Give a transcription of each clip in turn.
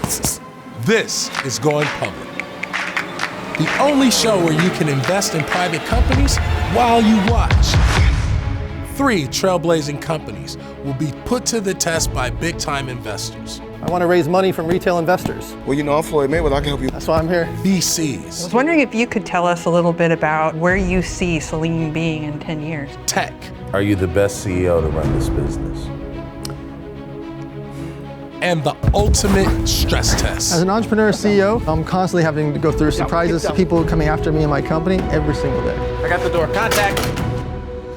This is Going Public, the only show where you can invest in private companies while you watch. 3 trailblazing companies will be put to the test by big-time investors. I want to raise money from retail investors. Well, you know, I'm Floyd Mayweather. I can help you. That's why I'm here. VCs. I was wondering if you could tell us a little bit about where you see Celine being in 10 years. Tech. Are you the best CEO to run this business? And the ultimate stress test. As an entrepreneur CEO, I'm constantly having to go through surprises, people coming after me and my company every single day. I got the door. Contact.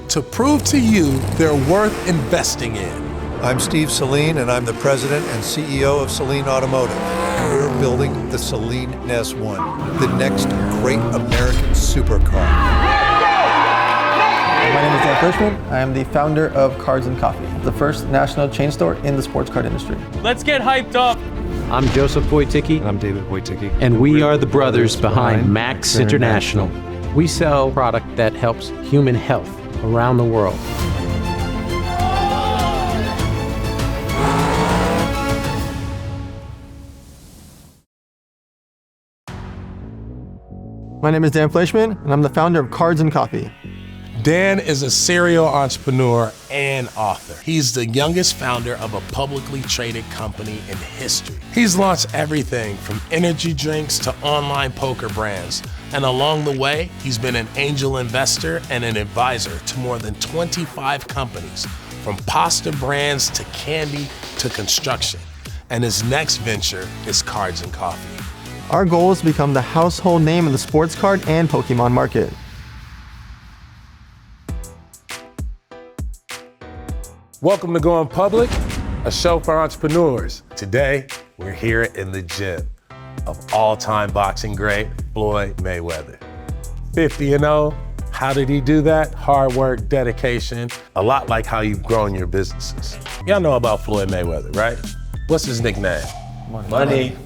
To prove to you they're worth investing in. I'm Steve Celine, and I'm the president and CEO of Celine Automotive. We're building the Celine NS1, the next great American supercar. My name is Dan Fleyshman. I am the founder of Cards and Coffee, the first national chain store in the sports card industry. Let's get hyped up. I'm Joseph Wojcicki. And I'm David Wojcicki. And we are the brothers behind Max International. We sell product that helps human health around the world. My name is Dan Fleyshman, and I'm the founder of Cards and Coffee. Dan is a serial entrepreneur and author. He's the youngest founder of a publicly traded company in history. He's launched everything from energy drinks to online poker brands. And along the way, he's been an angel investor and an advisor to more than 25 companies, from pasta brands to candy to construction. And his next venture is Cards and Coffee. Our goal is to become the household name in the sports card and Pokemon market. Welcome to Going Public, a show for entrepreneurs. Today, we're here in the gym of all-time boxing great Floyd Mayweather. 50-0, how did he do that? Hard work, dedication, a lot like how you've grown your businesses. Y'all know about Floyd Mayweather, right? What's his nickname? Money.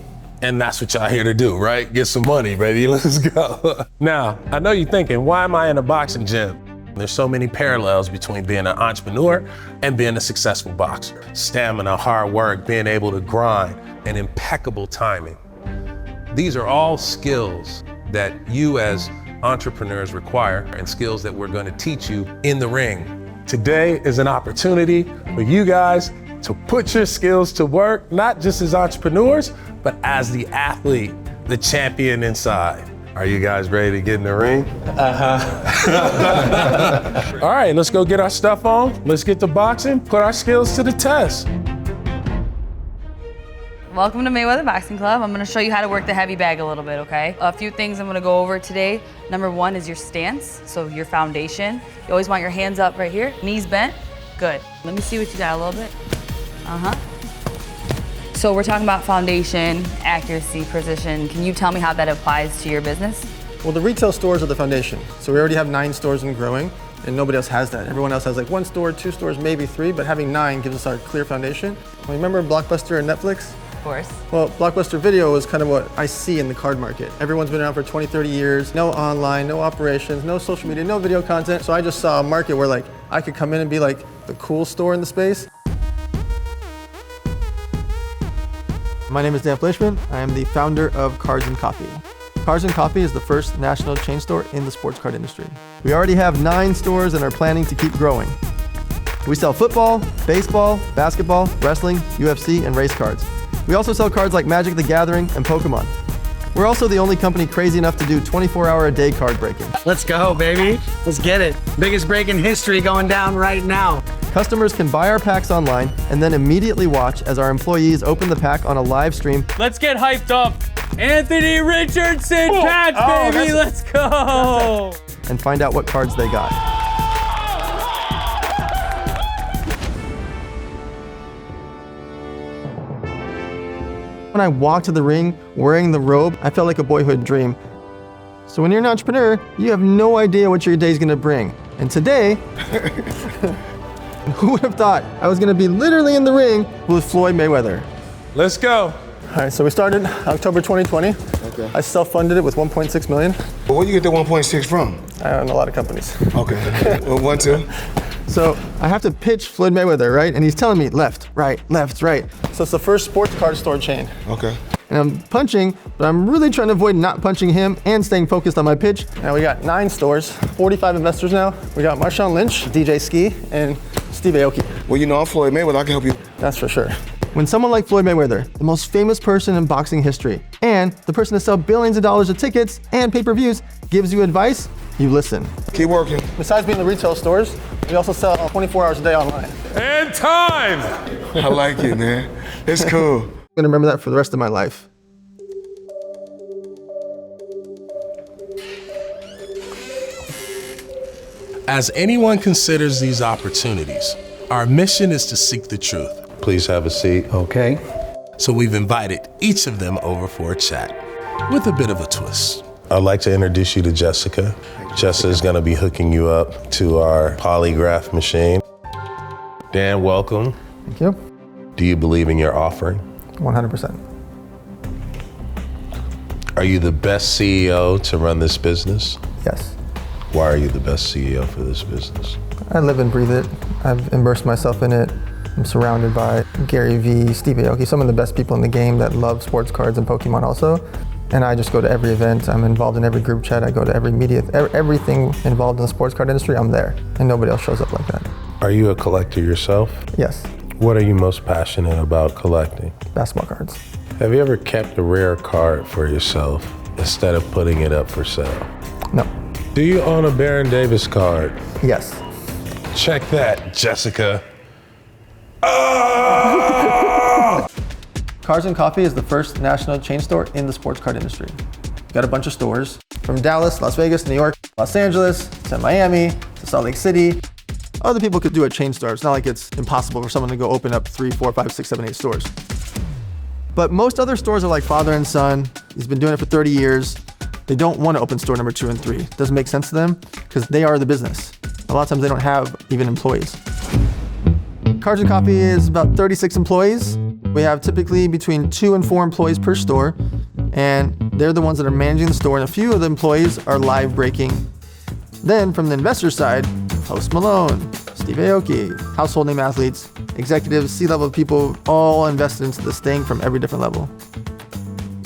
And that's what y'all here to do, right? Get some money, baby, let's go. Now, I know you're thinking, why am I in a boxing gym? There's so many parallels between being an entrepreneur and being a successful boxer. Stamina, hard work, being able to grind, and impeccable timing. These are all skills that you as entrepreneurs require and skills that we're going to teach you in the ring. Today is an opportunity for you guys to put your skills to work, not just as entrepreneurs, but as the athlete, the champion inside. Are you guys ready to get in the ring? All right, let's go get our stuff on. Let's get to boxing, put our skills to the test. Welcome to Mayweather Boxing Club. I'm gonna show you how to work the heavy bag a little bit, okay? A few things I'm gonna go over today. Number 1 is your stance, so your foundation. You always want your hands up right here, knees bent. Good. Let me see what you got a little bit. So we're talking about foundation, accuracy, precision. Can you tell me how that applies to your business? Well, the retail stores are the foundation. So we already have 9 stores and growing, and nobody else has that. Everyone else has like 1 store, 2 stores, maybe 3, but having 9 gives us our clear foundation. Remember Blockbuster and Netflix? Of course. Well, Blockbuster Video is kind of what I see in the card market. Everyone's been around for 20, 30 years, no online, no operations, no social media, no video content. So I just saw a market where like I could come in and be like the cool store in the space. My name is Dan Fleyshman. I am the founder of Cards and Coffee. Cards and Coffee is the first national chain store in the sports card industry. We already have 9 stores and are planning to keep growing. We sell football, baseball, basketball, wrestling, UFC, and race cards. We also sell cards like Magic the Gathering and Pokemon. We're also the only company crazy enough to do 24-hour-a-day card breaking. Let's go, baby. Let's get it. Biggest break in history going down right now. Customers can buy our packs online and then immediately watch as our employees open the pack on a live stream. Let's get hyped up. Anthony Richardson patch, baby. Let's go. And find out what cards they got. When I walked to the ring wearing the robe, I felt like a boyhood dream. So when you're an entrepreneur, you have no idea what your day's gonna bring. And today, who would have thought I was gonna be literally in the ring with Floyd Mayweather? Let's go. All right, so we started October 2020. Okay. I self-funded it with 1.6 million. But where do you get the 1.6 from? I own a lot of companies. Okay. Well, 1, 2. So I have to pitch Floyd Mayweather, right? And he's telling me left, right. So it's the first sports card store chain. Okay. and I'm punching, but I'm really trying to avoid not punching him and staying focused on my pitch. Now we got 9 stores, 45 investors now. We got Marshawn Lynch, DJ Ski, and Steve Aoki. Well, you know, I'm Floyd Mayweather. I can help you. That's for sure. When someone like Floyd Mayweather, the most famous person in boxing history, and the person to sell billions of dollars of tickets and pay-per-views, gives you advice, you listen. Keep working. Besides being in the retail stores, we also sell 24 hours a day online. And time! I like it, man. It's cool. I'm gonna remember that for the rest of my life. As anyone considers these opportunities, our mission is to seek the truth. Please have a seat. Okay. So we've invited each of them over for a chat with a bit of a twist. I'd like to introduce you to Jessica. Jessica is going to be hooking you up to our polygraph machine. Dan, welcome. Thank you. Do you believe in your offering? 100%. Are you the best CEO to run this business? Yes. Why are you the best CEO for this business? I live and breathe it. I've immersed myself in it. I'm surrounded by Gary Vee, Steve Aoki, some of the best people in the game that love sports cards and Pokemon also. And I just go to every event. I'm involved in every group chat. I go to every media, everything involved in the sports card industry, I'm there. And nobody else shows up like that. Are you a collector yourself? Yes. What are you most passionate about collecting? Basketball cards. Have you ever kept a rare card for yourself instead of putting it up for sale? No. Do you own a Baron Davis card? Yes. Check that, Jessica. Cards and Coffee is the first national chain store in the sports card industry. Got a bunch of stores from Dallas, Las Vegas, New York, Los Angeles, to Miami, to Salt Lake City. Other people could do a chain store. It's not like it's impossible for someone to go open up 3, 4, 5, 6, 7, 8 stores. But most other stores are like father and son. He's been doing it for 30 years. They don't want to open store number 2 and 3. It doesn't make sense to them because they are the business. A lot of times they don't have even employees. Cards and Coffee is about 36 employees. We have typically between 2 and 4 employees per store, and they're the ones that are managing the store, and a few of the employees are live breaking. Then from the investor side, Post Malone, Steve Aoki, household name athletes, executives, C-level people, all invested into this thing from every different level.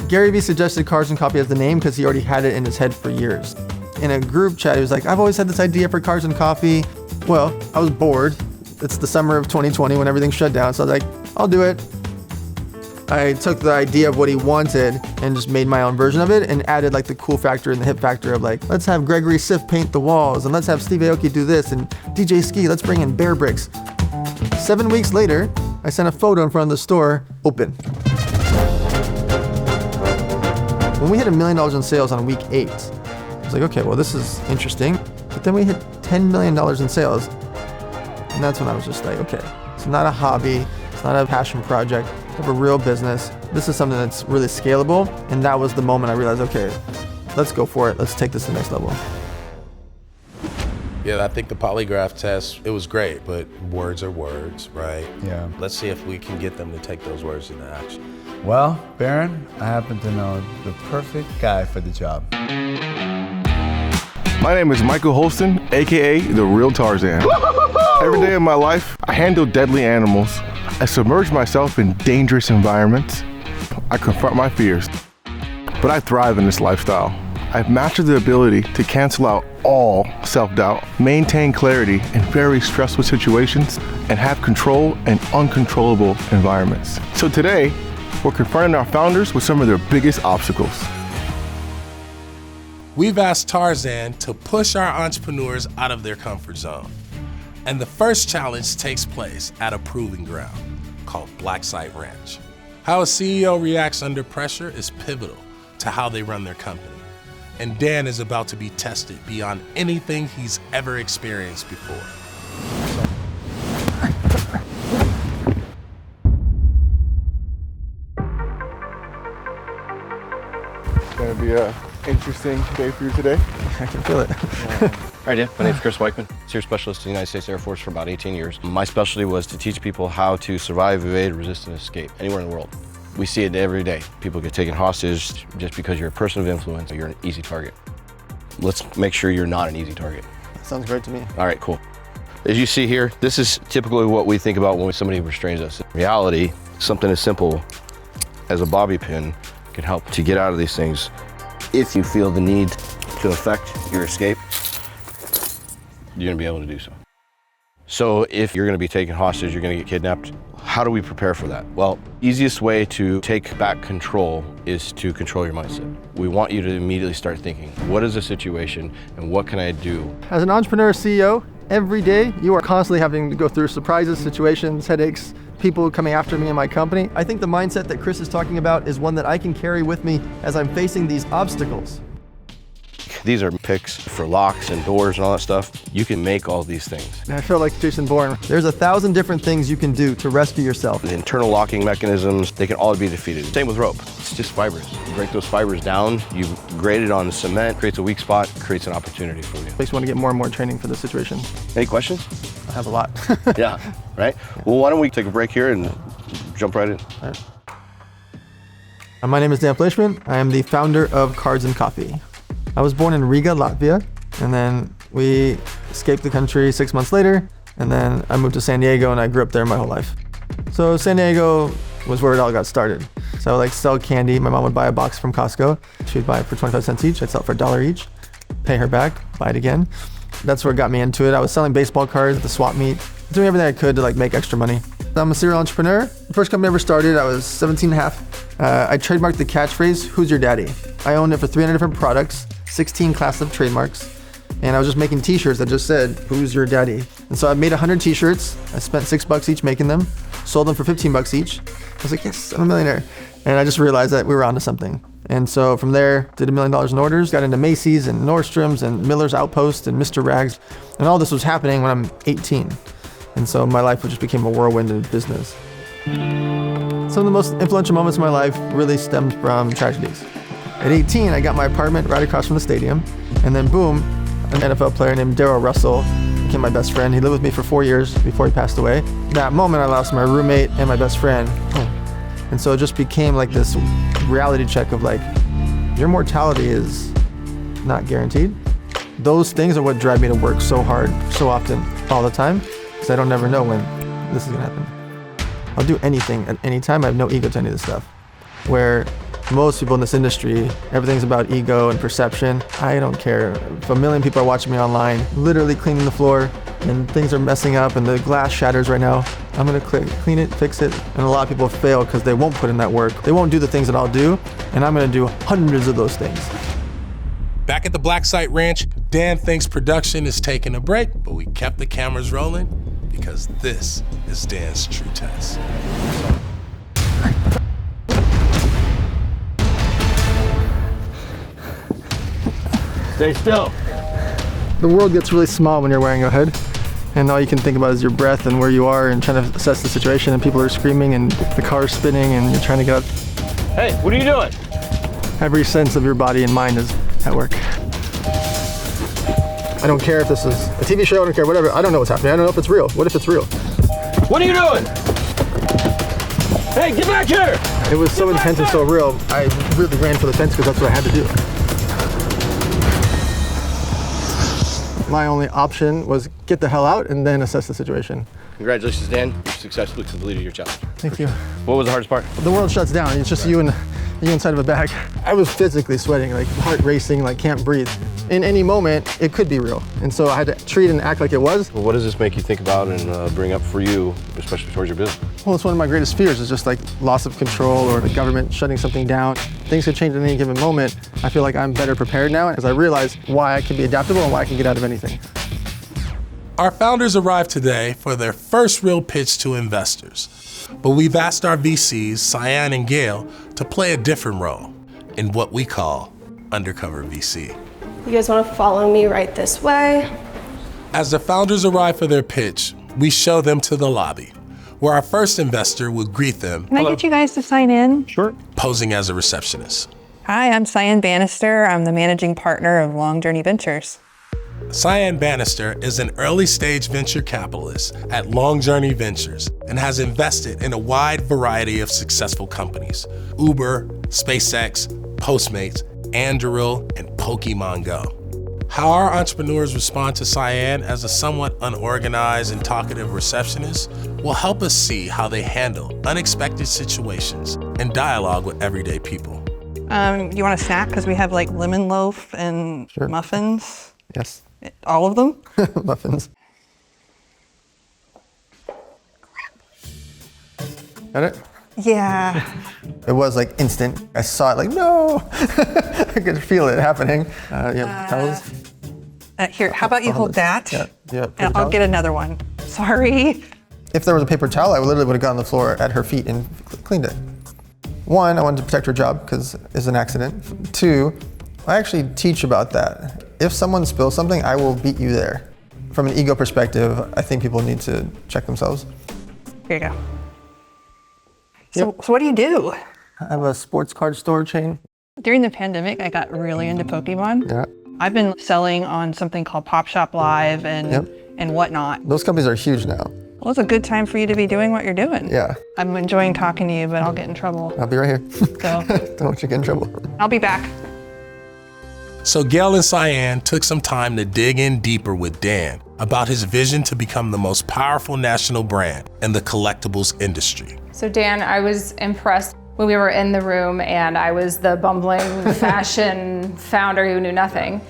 Gary Vee suggested Cards and Coffee as the name because he already had it in his head for years. In a group chat, he was like, I've always had this idea for Cards and Coffee. Well, I was bored. It's the summer of 2020 when everything shut down, so I was like, I'll do it. I took the idea of what he wanted and just made my own version of it and added like the cool factor and the hip factor of like, let's have Gregory Sif paint the walls and let's have Steve Aoki do this and DJ Ski, let's bring in Bear Bricks. 7 weeks later, I sent a photo in front of the store, open. When we hit $1 million in sales on week 8, I was like, okay, well, this is interesting. But then we hit $10 million in sales. And that's when I was just like, okay, it's not a hobby. It's not a passion project. We have a real business. This is something that's really scalable. And that was the moment I realized, okay, let's go for it. Let's take this to the next level. Yeah, I think the polygraph test, it was great, but words are words, right? Yeah. Let's see if we can get them to take those words into action. Well, Baron, I happen to know the perfect guy for the job. My name is Michael Holston, AKA the Real Tarzan. Every day of my life, I handle deadly animals. I submerge myself in dangerous environments. I confront my fears, but I thrive in this lifestyle. I've mastered the ability to cancel out all self-doubt, maintain clarity in very stressful situations, and have control in uncontrollable environments. So today, we're confronting our founders with some of their biggest obstacles. We've asked Tarzan to push our entrepreneurs out of their comfort zone. And the first challenge takes place at a proving ground called Black Site Ranch. How a CEO reacts under pressure is pivotal to how they run their company. And Dan is about to be tested beyond anything he's ever experienced before. It's gonna be an interesting day for you today. I can feel it. Hi, Dan. My name's Chris Weichman, Senior Specialist in the United States Air Force for about 18 years. My specialty was to teach people how to survive, evade, resist, and escape anywhere in the world. We see it every day. People get taken hostage just because you're a person of influence or you're an easy target. Let's make sure you're not an easy target. Sounds great to me. All right, cool. As you see here, this is typically what we think about when somebody restrains us. In reality, something as simple as a bobby pin can help to get out of these things. If you feel the need to affect your escape, you're gonna be able to do so. So if you're gonna be taken hostage, you're gonna get kidnapped, how do we prepare for that? Well, easiest way to take back control is to control your mindset. We want you to immediately start thinking, what is the situation and what can I do? As an entrepreneur CEO, every day you are constantly having to go through surprises, situations, headaches, people coming after me and my company. I think the mindset that Chris is talking about is one that I can carry with me as I'm facing these obstacles. These are picks for locks and doors and all that stuff. You can make all these things. And I feel like Jason Bourne. There's 1,000 different things you can do to rescue yourself. The internal locking mechanisms, they can all be defeated. Same with rope. It's just fibers. You break those fibers down, you grate it on cement, creates a weak spot, creates an opportunity for you. Makes me want to get more and more training for this situation. Any questions? I have a lot. Yeah, right? Well, why don't we take a break here and jump right in. All right. My name is Dan Fleyshman. I am the founder of Cards and Coffee. I was born in Riga, Latvia, and then we escaped the country 6 months later, and then I moved to San Diego, and I grew up there my whole life. So San Diego was where it all got started. So I would like sell candy. My mom would buy a box from Costco. She'd buy it for 25 cents each. I'd sell it for $1 each, pay her back, buy it again. That's what got me into it. I was selling baseball cards at the swap meet, doing everything I could to like make extra money. I'm a serial entrepreneur. The first company I ever started, I was 17 and a half. I trademarked the catchphrase, "Who's your daddy?" I owned it for 300 different products, 16 class of trademarks, and I was just making t-shirts that just said, "Who's your daddy?" And so I made 100 t-shirts. I spent $6 each making them, sold them for $15 each. I was like, yes, I'm a millionaire. And I just realized that we were onto something. And so from there, did $1 million in orders, got into Macy's and Nordstrom's and Miller's Outpost and Mr. Rags. And all this was happening when I'm 18. And so my life just became a whirlwind in business. Some of the most influential moments of my life really stemmed from tragedies. At 18, I got my apartment right across from the stadium. And then boom, an NFL player named Darryl Russell became my best friend. He lived with me for 4 years before he passed away. That moment, I lost my roommate and my best friend. And so it just became like this reality check of like, your mortality is not guaranteed. Those things are what drive me to work so hard, so often, all the time, because I don't never know when this is gonna happen. I'll do anything at any time. I have no ego to any of this stuff. Where most people in this industry, everything's about ego and perception. I don't care. If 1 million people are watching me online, literally cleaning the floor, and things are messing up and the glass shatters right now, I'm gonna clean it, fix it. And a lot of people fail because they won't put in that work. They won't do the things that I'll do, and I'm gonna do hundreds of those things. Back at the Black Site Ranch, Dan thinks production is taking a break, but we kept the cameras rolling because this is Dan's true test. Stay still. The world gets really small when you're wearing a hood, and all you can think about is your breath and where you are and trying to assess the situation, and people are screaming and the car's spinning and you're trying to get up. Hey, what are you doing? Every sense of your body and mind is at work. I don't care if this is a TV show, I don't care, whatever. I don't know what's happening. I don't know if it's real. What if it's real? What are you doing? Hey, get back here! It was so intense and so real, I really ran for the fence because that's what I had to do. My only option was get the hell out and then assess the situation. Congratulations, Dan. You successfully completed your challenge. Thank you. What was the hardest part? The world shuts down. It's just you inside of a bag. I was physically sweating, like heart racing, like can't breathe. In any moment, it could be real. And so I had to treat and act like it was. Well, what does this make you think about and bring up for you, especially towards your business? Well, it's one of my greatest fears is just like loss of control or the government shutting something down. Things could change at any given moment. I feel like I'm better prepared now because I realize why I can be adaptable and why I can get out of anything. Our founders arrived today for their first real pitch to investors. But we've asked our VCs, Cyan and Gail, to play a different role in what we call Undercover VC. You guys want to follow me right this way? As the founders arrive for their pitch, we show them to the lobby, where our first investor will greet them. Can I get you guys to sign in? Sure. Posing as a receptionist. Hi, I'm Cyan Bannister. I'm the managing partner of Long Journey Ventures. Cyan Bannister is an early-stage venture capitalist at Long Journey Ventures and has invested in a wide variety of successful companies: Uber, SpaceX, Postmates, Anduril, and Pokemon Go. How our entrepreneurs respond to Cyan as a somewhat unorganized and talkative receptionist will help us see how they handle unexpected situations and dialogue with everyday people. You want a snack? Because we have like lemon loaf and muffins. Yes. All of them? Muffins. Got it? Yeah. It was like instant. I saw it like, no! I could feel it happening. You have towels? Here, how about you hold that? Yeah. And I'll get another one. Sorry. If there was a paper towel, I literally would have gotten on the floor at her feet and cleaned it. One, I wanted to protect her job because it's an accident. Two, I actually teach about that. If someone spills something, I will beat you there. From an ego perspective, I think people need to check themselves. Here you go. So what do you do? I have a sports card store chain. During the pandemic, I got really into Pokemon. Yeah. I've been selling on something called Pop Shop Live and whatnot. Those companies are huge now. Well, it's a good time for you to be doing what you're doing. Yeah. I'm enjoying talking to you, but I'll get in trouble. I'll be right here. So Don't want you to get in trouble. I'll be back. So Gail and Cyan took some time to dig in deeper with Dan about his vision to become the most powerful national brand in the collectibles industry. So Dan, I was impressed when we were in the room and I was the bumbling fashion founder who knew nothing.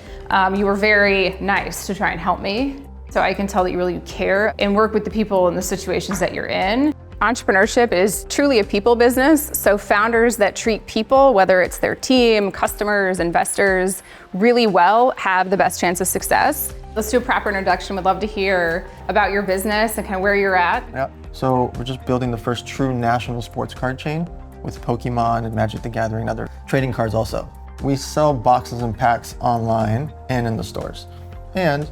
You were very nice to try and help me. So I can tell that you really care and work with the people in the situations that you're in. Entrepreneurship is truly a people business, so founders that treat people, whether it's their team, customers, investors, really well have the best chance of success. Let's do a proper introduction. We'd love to hear about your business and kind of where you're at. Yep. So we're just building the first true national sports card chain with Pokemon and Magic the Gathering and other trading cards also. We sell boxes and packs online and in the stores. And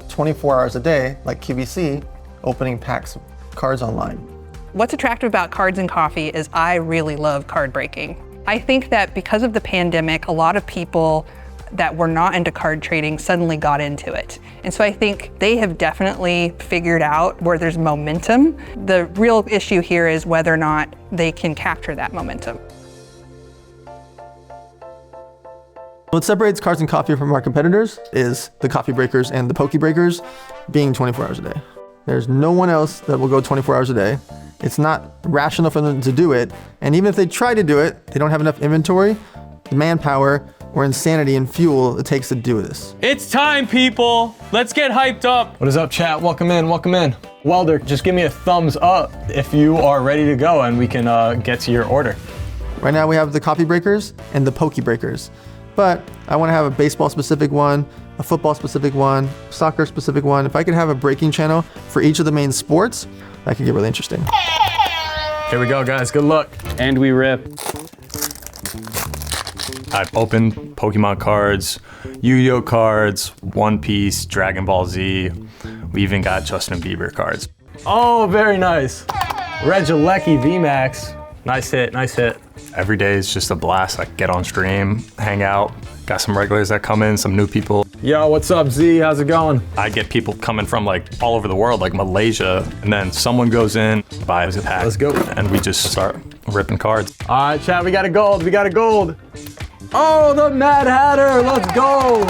24 hours a day, like QVC, opening packs of cards online. What's attractive about Cards and Coffee is I really love card breaking. I think that because of the pandemic, a lot of people that were not into card trading suddenly got into it. And so I think they have definitely figured out where there's momentum. The real issue here is whether or not they can capture that momentum. What separates Cards and Coffee from our competitors is the coffee breakers and the poke breakers being 24 hours a day. There's no one else that will go 24 hours a day. It's not rational for them to do it. And even if they try to do it, they don't have enough inventory, manpower, or insanity and fuel it takes to do this. It's time, people. Let's get hyped up. What is up, chat? Welcome in, welcome in. Welder, just give me a thumbs up if you are ready to go and we can get to your order. Right now we have the coffee breakers and the poke breakers. But I want to have a baseball specific one, a football specific one, soccer specific one. If I could have a breaking channel for each of the main sports, that could get really interesting. Here we go, guys. Good luck. And we rip. I've opened Pokemon cards, Yu-Gi-Oh cards, One Piece, Dragon Ball Z. We even got Justin Bieber cards. Oh, very nice. Regilecki VMAX. Nice hit, nice hit. Every day is just a blast. I get on stream, hang out. Got some regulars that come in, some new people. Yo, what's up, Z? How's it going? I get people coming from like all over the world, like Malaysia, and then someone goes in, buys a pack. Let's go. And we just start ripping cards. All right, chat, we got a gold, we got a gold. Oh, the Mad Hatter, let's go.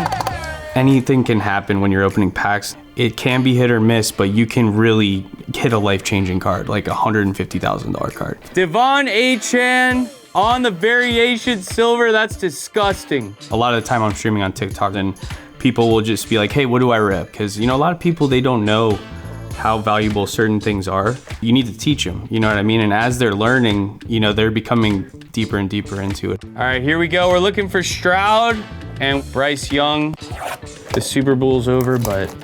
Anything can happen when you're opening packs. It can be hit or miss, but you can really hit a life-changing card, like a $150,000 card. Devon A-Chan on the variation silver, that's disgusting. A lot of the time I'm streaming on TikTok and people will just be like, hey, what do I rip? Because, you know, a lot of people, they don't know how valuable certain things are. You need to teach them, you know what I mean? And as they're learning, you know, they're becoming deeper and deeper into it. All right, here we go. We're looking for Stroud and Bryce Young. The Super Bowl's over, but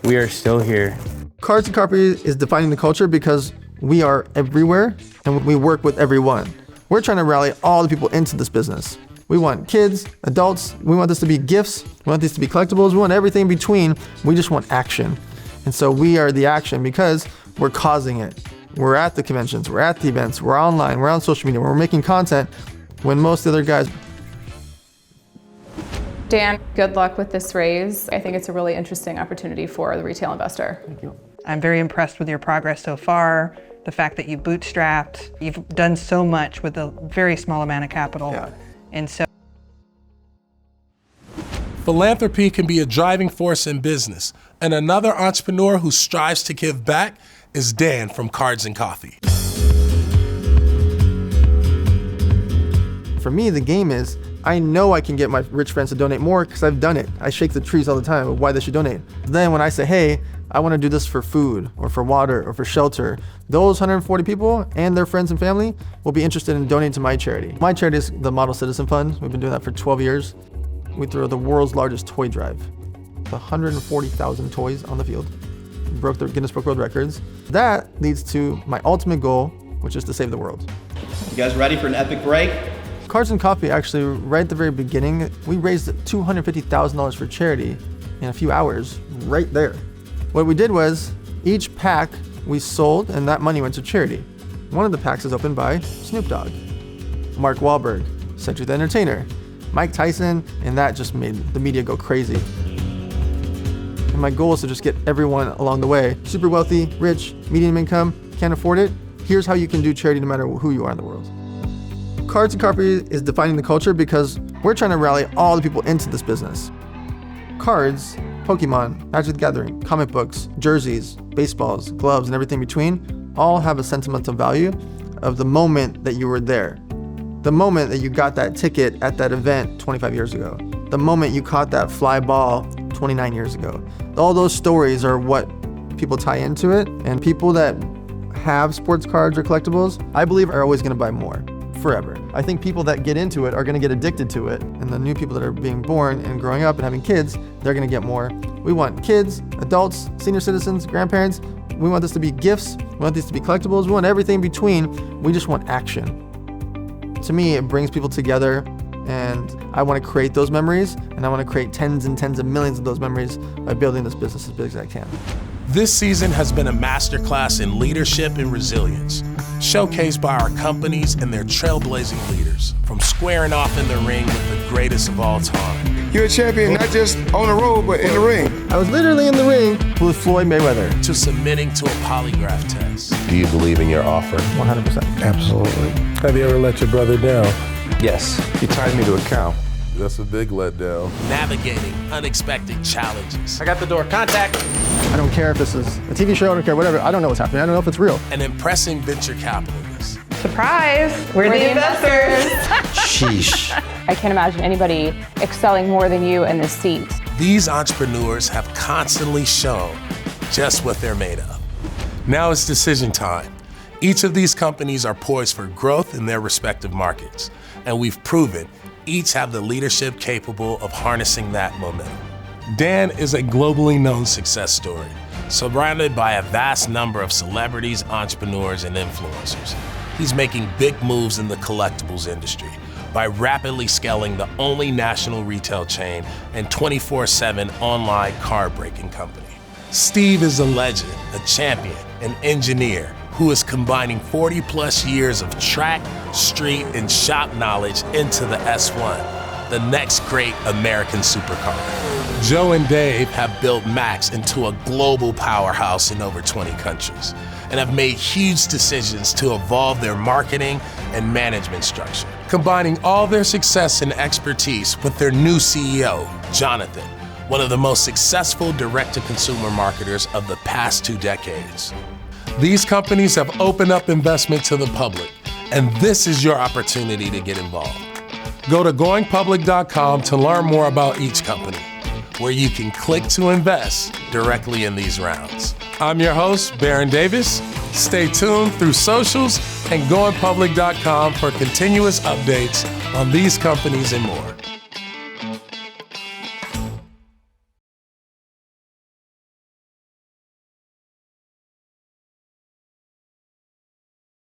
we are still here. Cards and Coffee is defining the culture because we are everywhere and we work with everyone. We're trying to rally all the people into this business. We want kids, adults, we want this to be gifts, we want these to be collectibles, we want everything in between. We just want action. And so we are the action because we're causing it. We're at the conventions, we're at the events, we're online, we're on social media, we're making content when most of the other guys. Dan, good luck with this raise. I think it's a really interesting opportunity for the retail investor. Thank you. I'm very impressed with your progress so far. The fact that you bootstrapped, you've done so much with a very small amount of capital. Yeah. And so Philanthropy can be a driving force in business, and another entrepreneur who strives to give back is Dan from Cards and Coffee. For me, the game is I know I can get my rich friends to donate more because I've done it. I shake the trees all the time of why they should donate. Then when I say, hey, I want to do this for food or for water or for shelter, those 140 people and their friends and family will be interested in donating to my charity. My charity is the Model Citizen Fund. We've been doing that for 12 years. We throw the world's largest toy drive. 140,000 toys on the field. Broke the Guinness Book of World Records. That leads to my ultimate goal, which is to save the world. You guys ready for an epic break? Cards and Coffee, actually, right at the very beginning, we raised $250,000 for charity in a few hours, right there. What we did was, each pack we sold, and that money went to charity. One of the packs is opened by Snoop Dogg, Mark Wahlberg, Cedric the Entertainer, Mike Tyson, and that just made the media go crazy. And my goal is to just get everyone along the way. Super wealthy, rich, medium income, can't afford it. Here's how you can do charity no matter who you are in the world. Cards and Coffee is defining the culture because we're trying to rally all the people into this business. Cards, Pokemon, Magic the Gathering, comic books, jerseys, baseballs, gloves, and everything between all have a sentimental value of the moment that you were there. The moment that you got that ticket at that event 25 years ago. The moment you caught that fly ball 29 years ago. All those stories are what people tie into it, and people that have sports cards or collectibles, I believe are always gonna buy more, forever. I think people that get into it are gonna get addicted to it, and the new people that are being born and growing up and having kids, they're gonna get more. We want kids, adults, senior citizens, grandparents. We want this to be gifts. We want these to be collectibles. We want everything in between. We just want action. To me, it brings people together, and I want to create those memories, and I want to create tens and tens of millions of those memories by building this business as big as I can. This season has been a masterclass in leadership and resilience, showcased by our companies and their trailblazing leaders, from squaring off in the ring with the greatest of all time. You're a champion not just on the road, but in the ring. I was literally in the ring with Floyd Mayweather. To submitting to a polygraph test. Do you believe in your offer? 100%. Absolutely. Have you ever let your brother down? Yes. He tied me to a cow. That's a big letdown. Navigating unexpected challenges. I got the door. Contact. I don't care if this is a TV show, I don't care, whatever. I don't know what's happening. I don't know if it's real. And impressing venture capitalists. Surprise! We're the investors. Sheesh. I can't imagine anybody excelling more than you in this seat. These entrepreneurs have constantly shown just what they're made of. Now it's decision time. Each of these companies are poised for growth in their respective markets, and we've proven each have the leadership capable of harnessing that momentum. Dan is a globally known success story, surrounded by a vast number of celebrities, entrepreneurs, and influencers. He's making big moves in the collectibles industry by rapidly scaling the only national retail chain and 24/7 online card breaking company. Steve is a legend, a champion, an engineer who is combining 40+ years of track, street, and shop knowledge into the S1, the next great American supercar. Joe and Dave have built Max into a global powerhouse in over 20 countries and have made huge decisions to evolve their marketing and management structure, combining all their success and expertise with their new CEO, Jonathan, one of the most successful direct-to-consumer marketers of the past 2 decades. These companies have opened up investment to the public, and this is your opportunity to get involved. Go to goingpublic.com to learn more about each company, where you can click to invest directly in these rounds. I'm your host, Baron Davis. Stay tuned through socials and goingpublic.com for continuous updates on these companies and more.